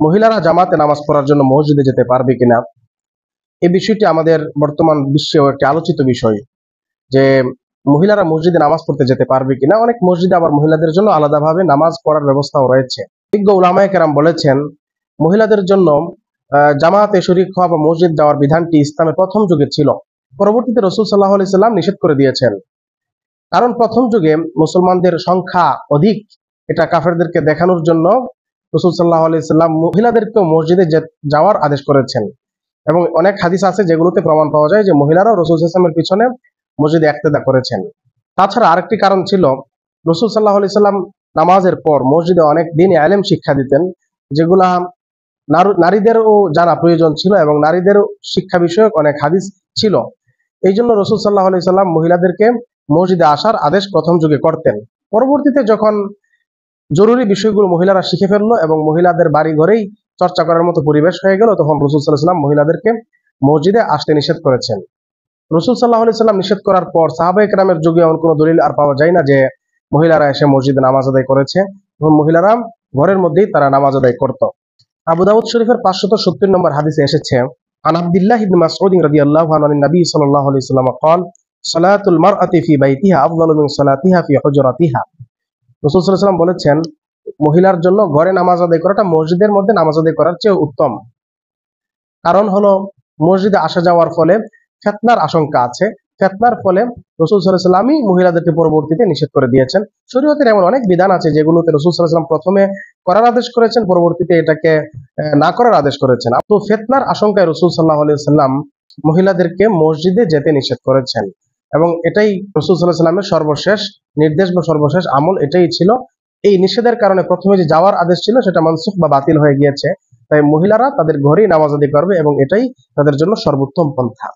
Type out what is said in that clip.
মহিলারা জামাতে নামাজ পড়ার জন্য মসজিদে যেতে পারবে কিনা, এই বিষয়টি আমাদের বর্তমান বিশ্বেও একটি আলোচিত বিষয় যে মহিলারা মসজিদে নামাজ পড়তে যেতে পারবে কিনা। অনেক মসজিদে আবার মহিলাদের জন্য আলাদাভাবে নামাজ পড়ার ব্যবস্থাও রয়েছে। বিজ্ঞ উলামায়ে কেরাম বলেছেন, মহিলাদের জন্য জামাতে শরীক হওয়া বা মসজিদ যাওয়ার বিধানটি ইসলামের প্রথম যুগে ছিল, পরবর্তীতে রাসূল সাল্লাল্লাহু আলাইহি সাল্লাম নিষেধ করে দিয়েছেন। কারণ প্রথম যুগে মুসলমানদের সংখ্যা অধিক, এটা কাফেরদেরকে দেখানোর জন্য রাসূল সাল্লাল্লাহু আলাইহি সাল্লাম মহিলাদেরকেও মসজিদে যাওয়ার আদেশ করেছেন। এবং অনেক হাদিস আছে যেগুলোতে প্রমাণ পাওয়া যায় যে মহিলারাও রাসূল সাল্লাল্লাহু আলাইহি ওয়াসাল্লামের পিছনে মসজিদে ইক্তেদা করেছেন। তাছাড়া আরেকটি কারণ ছিল, রাসূল সাল্লাল্লাহু আলাইহি সাল্লাম নামাজের পর মসজিদে অনেক দিনই ইলম শিক্ষা দিতেন, যেগুলা নারীদেরও জানা প্রয়োজন ছিল এবং নারীদের শিক্ষা বিষয়ক অনেক হাদিস ছিল। এই জন্য রাসূল সাল্লাল্লাহু আলাইহি সাল্লাম মহিলাদেরকে মসজিদে আসার আদেশ প্রথম যুগে করতেন। পরবর্তীতে যখন জরুরি বিষয়গুলো মহিলারা শিখে ফেললো এবং মহিলাদের বাড়ি ঘরেই চর্চা করার মতো পরিবেশ হয়ে গেল, তখন রাসূল সাল্লাল্লাহু আলাইহি সাল্লাম মহিলাদেরকে মসজিদে আসতে নিষেধ করেছেন। রাসূল সাল্লাল্লাহু আলাইহি সাল্লাম নিষেধ করার পর সাহাবায়ে কেরামের যুগে এমন কোনো দলিল আর পাওয়া যায় না যে মহিলারা এসে মসজিদে নামাজ আদায় করেছে। মহিলারা ঘরের মধ্যেই তারা নামাজ আদায় করত। আবু দাউদ শরীফের 570 নম্বর হাদিসে এসেছে, আন আব্দুল্লাহ ইবনে মাসউদ রাদিয়াল্লাহু আনহু আন নবী সাল্লাল্লাহু আলাইহি ওয়াসাল্লাম قال সালাতুল মারআতি ফি বাইতিহা আফদালু মিন সালাতিহা ফি হুজরাতিহা। রাসূল সাল্লাল্লাহু আলাইহি ওয়াসাল্লাম বলেছেন, মহিলার জন্য ঘরে নামাজ আদায় করাটা মসজিদের মধ্যে নামাজ আদায় করার চেয়ে উত্তম। কারণ হলো মসজিদে আসা যাওয়ার ফলে ফিতনার আশঙ্কা আছে। ফিতনার ফলে রাসূল সাল্লাল্লাহু আলাইহি ওয়াসাল্লামই মহিলাদেরকে পরবর্তীতে নিষেধ করে দিয়েছেন। শরীয়তের এমন অনেক বিধান আছে যেগুলোতে রাসূল সাল্লাল্লাহু আলাইহি ওয়াসাল্লাম প্রথমে করার আদেশ করেছেন, পরবর্তীতে এটাকে না করার আদেশ করেছেন। তো ফিতনার আশঙ্কায় রাসূল সাল্লাল্লাহু আলাইহি ওয়াসাল্লাম মহিলাদেরকে মসজিদে যেতে নিষেধ করেছেন এবং এটাই রাসূল সাল্লাল্লাহু আলাইহি ওয়াসাল্লামের সর্বশেষ নির্দেশ বা সর্বশেষ আমল এটাই ছিল। এই নিষেধের কারণে প্রথমে যে যাওয়ার আদেশ ছিল সেটা মানসুখ বা বাতিল হয়ে গিয়েছে। তাই মহিলারা তাদের ঘরেই নামাজ আদায় করবে এবং এটাই তাদের জন্য সর্বোত্তম পন্থা।